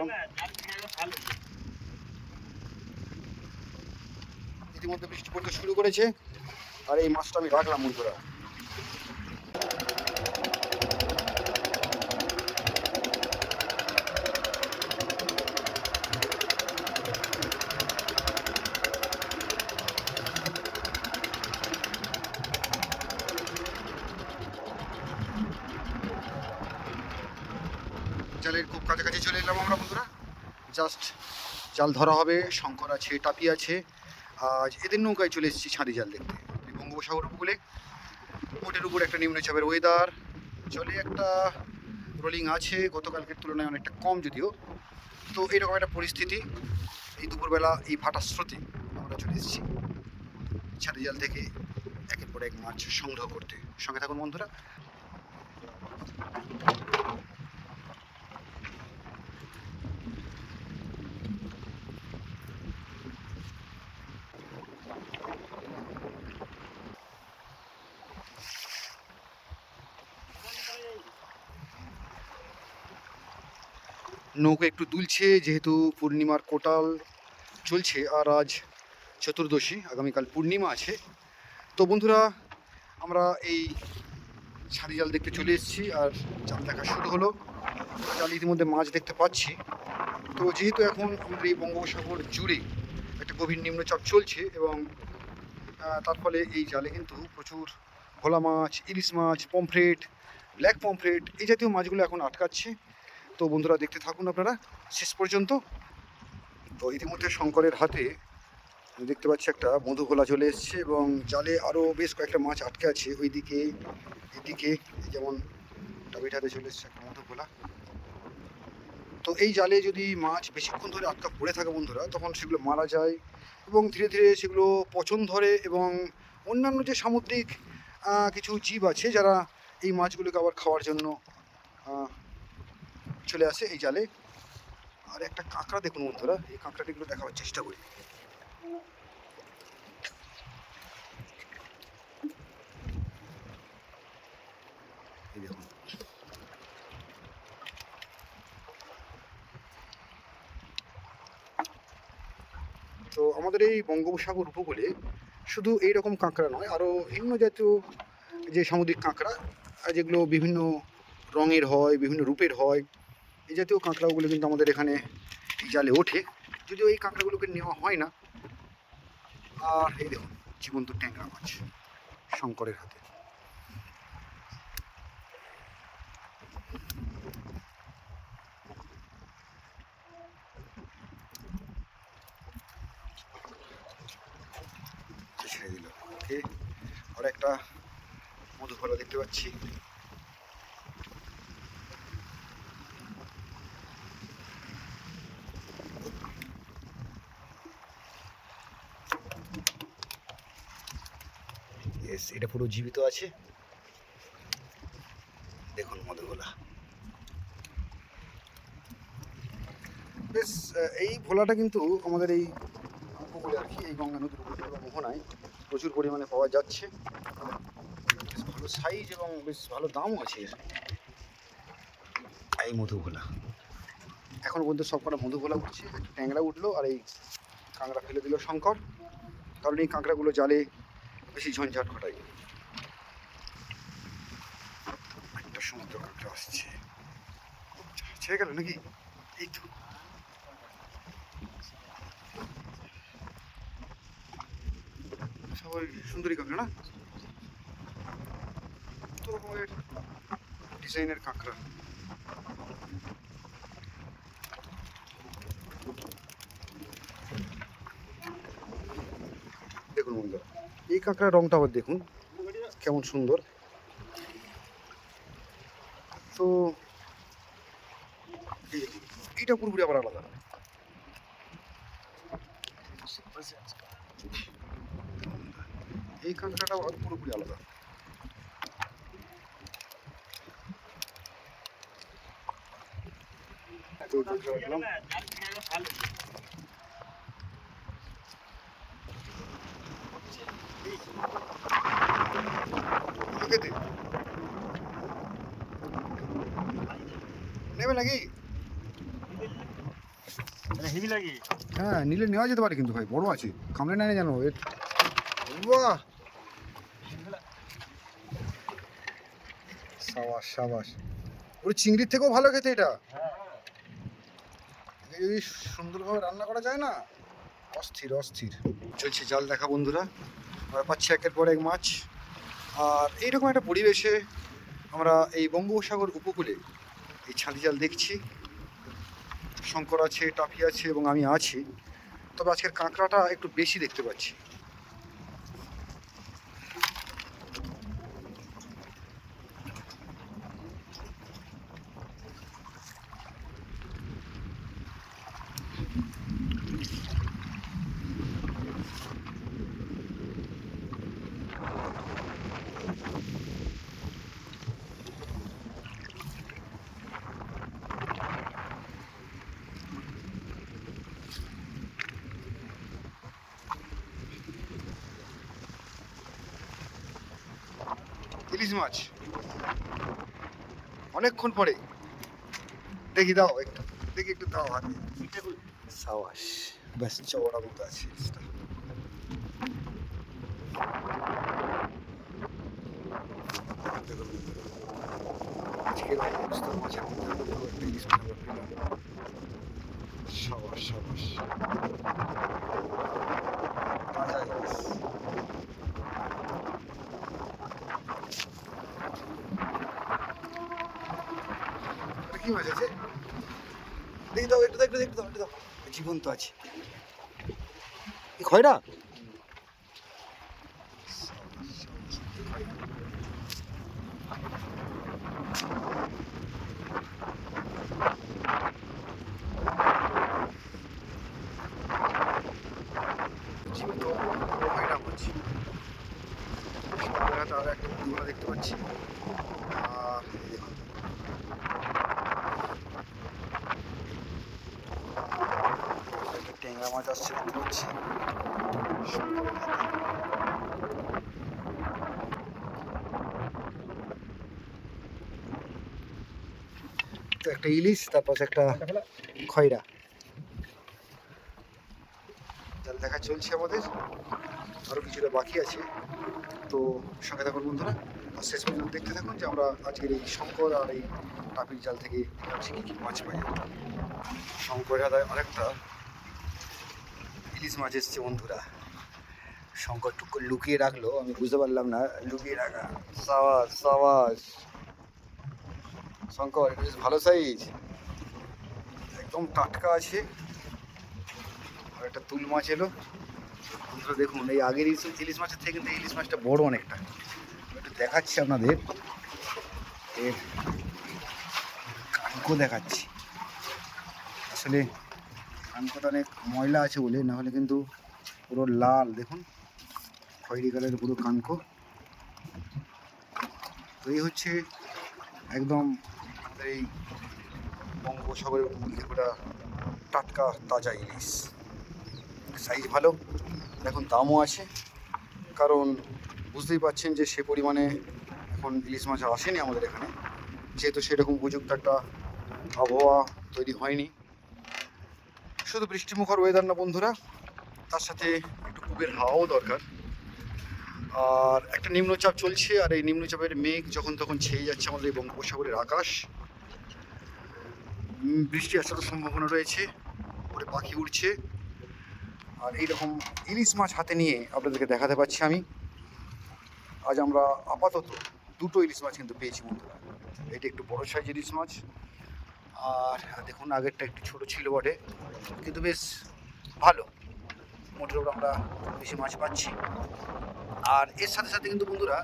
রাখলাম। ইতিমধ্যে বৃষ্টি পড়তে শুরু করেছে আর এই মাছটা আমি রাখলাম বন্ধুরা। জালের খুব কাছাকাছি চলে এলাম আমরা বন্ধুরা। জাস্ট জাল ধরা হবে, শঙ্কর আছে, টাপি আছে। আজ এদের নৌকায় চলে এসেছি ছাঁদি জাল দেখতে। বঙ্গোপসাগর উপকূলে ওটের উপর একটা নিম্নচাপের ওয়েদার চলে, একটা রোলিং আছে, গতকালকের তুলনায় অনেকটা কম যদিও। তো এইরকম একটা পরিস্থিতি, এই দুপুরবেলা এই ভাটার স্রোতে আমরা চলে এসেছি ছাঁদি জাল থেকে একের পর এক মাছ সংগ্রহ করতে। সঙ্গে থাকুন বন্ধুরা। নৌকা একটু দুলছে যেহেতু পূর্ণিমার কোটাল চলছে আর আজ চতুর্দশী, আগামীকাল পূর্ণিমা আছে। তো বন্ধুরা আমরা এই ছাড়ি জাল দেখতে চলে এসেছি আর জাল দেখা শুরু হলো। জাল ইতিমধ্যে মাছ দেখতে পাচ্ছি। তো যেহেতু এখন আমাদের এই বঙ্গোপসাগর জুড়ে একটা গভীর নিম্নচাপ চলছে এবং তার ফলে এই জালে কিন্তু প্রচুর ভোলা মাছ, ইলিশ মাছ, পমফ্রেট, ব্ল্যাক পমফ্রেট এই জাতীয় মাছগুলো এখন আটকাচ্ছে। তো বন্ধুরা দেখতে থাকুন আপনারা শেষ পর্যন্ত। তো ইতিমধ্যে শঙ্করের হাতে দেখতে পাচ্ছি একটা মধুভোলা চলে এসছে এবং জালে আরও বেশ কয়েকটা মাছ আটকে আছে ওইদিকে এদিকে, যেমন টাবির হাতে চলে এসছে একটা মধুভোলা। তো এই জালে যদি মাছ বেশিক্ষণ ধরে আটকা পড়ে থাকে বন্ধুরা, তখন সেগুলো মারা যায় এবং ধীরে ধীরে সেগুলো পচন ধরে এবং অন্যান্য যে সামুদ্রিক কিছু জীব আছে যারা এই মাছগুলোকে আবার খাওয়ার জন্য চলে আসে এই জালে। আর একটা কাঁকড়া দেখুন বন্ধুরা, এই কাঁকড়াটিগুলো দেখাবার চেষ্টা করি। এই দেখুন, তো আমাদের এই বঙ্গোপসাগর উপকূলে শুধু এই রকম কাঁকড়া নয়, আরও ভিন্ন জাতীয় যে সামুদ্রিক কাঁকড়া যেগুলো বিভিন্ন রঙের হয়, বিভিন্ন রূপের হয়, এই জাতীয় কাঁকড়াগুলো কিন্তু আমাদের এখানে এই জালে ওঠে, যদিও এই কাঁকড়াগুলোকে নেওয়া হয় না। আর এই দেখুন জীবন্ত ট্যাংরা মাছ শঙ্করের হাতে। ছেড়ে দিল, ওকে। আর একটা মধুভোলা দেখতে পাচ্ছি। ইয়েস, এটা পুরো জীবিত আছে, দেখুন মধুভোলা। বেশ এই ভোলাটা কিন্তু আমাদের এই উপকূলে আর কি, এই গঙ্গা নদীর উপকূলে বা মোহনায় প্রচুর পরিমাণে পাওয়া যাচ্ছে। বেশ ভালো সাইজ এবং বেশ ভালো দামও আছে এর। এই মধুভোলা এখন পর্যন্ত সব কটা মধুভোলা উঠছে, একটা ট্যাংরা উঠলো আর এই কাঁকড়া ফেলে দিল শঙ্কর, কারণ এই কাঁকড়াগুলো জালে বেশি ঝঞ্ঝাট ঘটায়। একটা সমুদ্র কাঁকড়া আসছে, ছেড়ে গেল নাকি? এই তো সবাই সুন্দরী কাঁকড়া না, কত রকমের ডিজাইনের কাঁকড়া। দেখুন বন্ধুরা এই কাঁকড়ার রংটা আবার দেখুন কেমন সুন্দর। তো এইটা পুরোপুরি আবার আলাদা, এই কাঁকড়াটা আবার পুরোপুরি আলাদা। নেবে নাকি? হেভি লাগে। হ্যাঁ, নিলে নেওয়া যেতে পারে কিন্তু ভাই, বড় আছে, কামড়ে নেয় না জানো এর। বাহ, সাবাস সাবাস। ওই চিংড়ির থেকেও ভালো খেতে এটা। এটা যদি সুন্দরভাবে রান্না করা যায় না, অস্থির অস্থির। চলছে জাল দেখা বন্ধুরা, আমরা পাচ্ছি একের পর এক মাছ। আর এইরকম একটা পরিবেশে আমরা এই বঙ্গোপসাগর উপকূলে এই ছাঁদি জাল দেখছি। শঙ্কর আছে, টাফি আছে এবং আমি আছি। তবে আজকের কাঁকড়াটা একটু বেশি দেখতে পাচ্ছি। ইলিশ মাছ অনেকক্ষণ পরে দেখি, দাও একটু, দেখি একটু দাও হাতে। সাবাস, ব্যাস চওড়া মতো আছে ইলিশটা। দেখুন, আজকের অবস্থা মাছের মধ্যে এত বড় একটা ইলিশ মাছ আমরা পেলাম। সাবাস সাবাস, তাজা ইলিশ। এটা কি মাছ আছে? দেখি দাও একটু, একটু একটু দাও, একটু দাও, জীবন্ত আছে। কি খয়রা? জীবন্ত খয়রা মাছ। সন্ধ্যাটা আর একটা দুলা দেখতে পাচ্ছি। আর এই দেখুন, একটা ট্যাংরা মাছ আসছে দেখতে পাচ্ছি। শঙ্করের হাতে। তো একটা ইলিশ, তারপর একটা খয়রা। জাল দেখা চলছে আমাদের, আরও কিছুটা বাকি আছে। তো সঙ্গে থাকুন বন্ধুরা, আর শেষ পর্যন্ত দেখতে থাকুন যে আমরা আজকের এই শঙ্কর আর এই টাপির জাল থেকে আজকে কী কী মাছ পাই। শঙ্করের হাতে আরেকটা ইলিশ মাছ এসছে বন্ধুরা। শঙ্কর টুক করে লুকিয়ে রাখলো, আমি বুঝতে পারলাম না লুকিয়ে রাখা। সাবাস সাবাস শঙ্কর, এটা বেশ ভালো সাইজ, একদম টাটকা আছে। আর একটা তুল মাছ এলো বন্ধুরা, দেখুন এই আগের ইলিশ মাছের থেকে কিন্তু ইলিশ মাছটা বড় অনেকটা। একটু দেখাচ্ছি আপনাদের, এর কানকো দেখাচ্ছি। আসলে কানকোটা অনেক ময়লা আছে বলে, না হলে কিন্তু পুরো লাল, দেখুন খয়েরি কালারের পুরো কানকো। তো এই হচ্ছে একদম আমাদের এই বঙ্গোপসাগরের উপকূল থেকে ওটা টাটকা তাজা ইলিশ। সাইজ ভালো, এখন দামও আছে, কারণ বুঝতেই পারছেন যে সে পরিমাণে এখন ইলিশ মাছ আসেনি আমাদের এখানে, যেহেতু সেরকম উপযুক্ত একটা আবহাওয়া তৈরি হয়নি। শুধু বৃষ্টিমুখর ওয়েদার না বন্ধুরা, তার সাথে একটু পূবের হাওয়াও দরকার। আর একটা নিম্নচাপ চলছে, আর এই নিম্নচাপের মেঘ যখন তখন ছেয়ে যাচ্ছে আমাদের এই বঙ্গোপসাগরের আকাশ। বৃষ্টি আসার সম্ভাবনা রয়েছে, ওপরে পাখি উড়ছে। আর এইরকম ইলিশ মাছ হাতে নিয়ে আপনাদেরকে দেখাতে পাচ্ছি আমি। আজ আমরা আপাতত দুটো ইলিশ মাছ কিন্তু পেয়েছি বন্ধুরা। এটা একটু বড় সাইজের ইলিশ মাছ, আর দেখুন আগেরটা একটু ছোট ছিল বটে, কিন্তু বেশ ভালো। মোটের ওপর আমরা বেশি মাছ পাচ্ছি। আর এর সাথে সাথে কিন্তু বন্ধুরা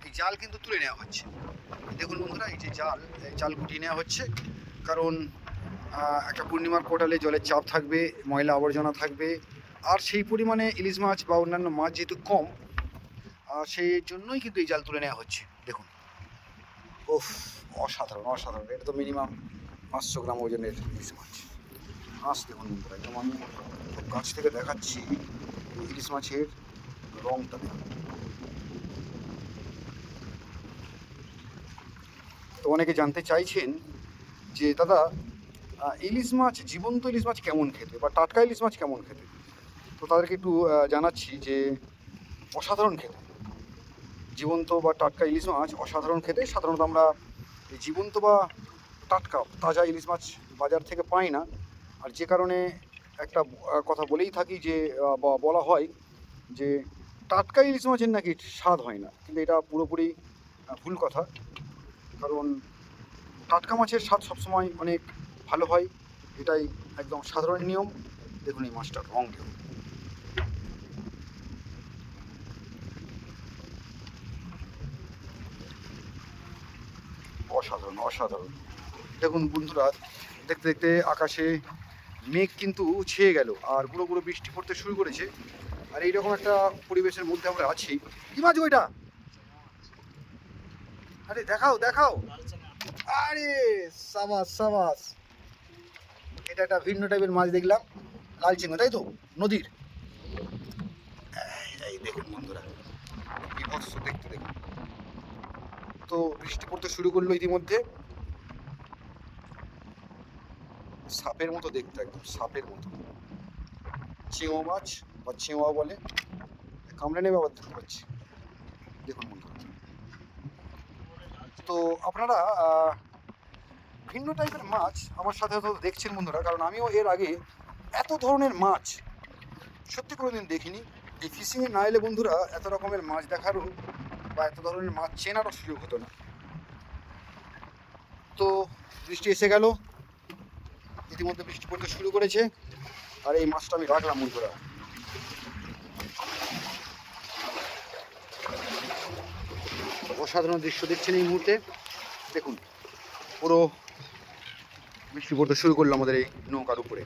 এই জাল কিন্তু তুলে নেওয়া হচ্ছে। দেখুন বন্ধুরা, এই যে জাল, এই জাল গুটিয়ে নেওয়া হচ্ছে, কারণ একটা পূর্ণিমার কোটালে জলের চাপ থাকবে, ময়লা আবর্জনা থাকবে, আর সেই পরিমাণে ইলিশ মাছ বা অন্যান্য মাছ যেহেতু কম, সেই জন্যই কিন্তু এই জাল তুলে নেওয়া হচ্ছে। দেখুন, ওফ, অসাধারণ অসাধারণ। এটা তো মিনিমাম 500 গ্রাম ওজনের ইলিশ মাছ। মাছ দেখুন বন্ধুরা, একদম আমি খুব কাছ থেকে দেখাচ্ছি ইলিশ মাছের রঙটা দেখুন। তো অনেকে জানতে চাইছেন যে দাদা ইলিশ মাছ, জীবন্ত ইলিশ মাছ কেমন খেতে বা টাটকা ইলিশ মাছ কেমন খেতে। তো তাদেরকে একটু জানাচ্ছি যে অসাধারণ খেতে। জীবন্ত বা টাটকা ইলিশ মাছ অসাধারণ খেতে। সাধারণত আমরা এই জীবন্ত বা টাটকা তাজা ইলিশ মাছ বাজার থেকে পাই না। আর যে কারণে একটা কথা বলেই থাকি যে বা বলা হয় যে টাটকা ইলিশ মাছের নাকি স্বাদ হয় না, কিন্তু এটা পুরোপুরি ভুল কথা। কারণ টাটকা মাছের স্বাদ সবসময় অনেক ভালো হয়, এটাই একদম সাধারণ নিয়ম। দেখুন এই মাছটার রং দেখুন, অসাধারণ অসাধারণ। দেখুন বন্ধুরা, দেখতে দেখতে আকাশে মেঘ কিন্তু ছেয়ে গেল আর গুঁড়ো গুঁড়ো বৃষ্টি পড়তে শুরু করেছে। আর এইরকম একটা পরিবেশের মধ্যে আমরা আছি। কি মাছ ওইটা? আরে দেখাও দেখাও। আরে সাবাস সাবাস, এটা একটা ভিন্ন টাইপের মাছ দেখলাম, লাল চিংড়ি তাই তো, নদীর। এই দেখুন বন্ধুরা, বিভৎস দেখতে দেখুন। তো বৃষ্টি পড়তে শুরু করলো ইতিমধ্যে। সাপের মতো দেখতে, একদম সাপের মতো। চেওয়া মাছ বা চেওয়া বলে, কামড়ে নেবে আবার দেখতে পাচ্ছি। দেখুন বন্ধুরা, তো আপনারা ভিন্ন টাইপের মাছ আমার সাথে হয়তো দেখছেন বন্ধুরা, কারণ আমিও এর আগে এত ধরনের মাছ সত্যি কোনোদিন দেখিনি। এই ফিশিংয়ে না এলে বন্ধুরা এত রকমের মাছ দেখারও বা এত ধরনের মাছ চেনারও সুযোগ হতো না। তো বৃষ্টি এসে গেল, ইতিমধ্যে বৃষ্টি পড়তে শুরু করেছে। আর এই মাছটা আমি রাখলাম বন্ধুরা। অসাধারণ দৃশ্য দেখছেন এই মুহূর্তে। দেখুন পুরো বৃষ্টি পড়তে শুরু করলো আমাদের এই নৌকার উপরে।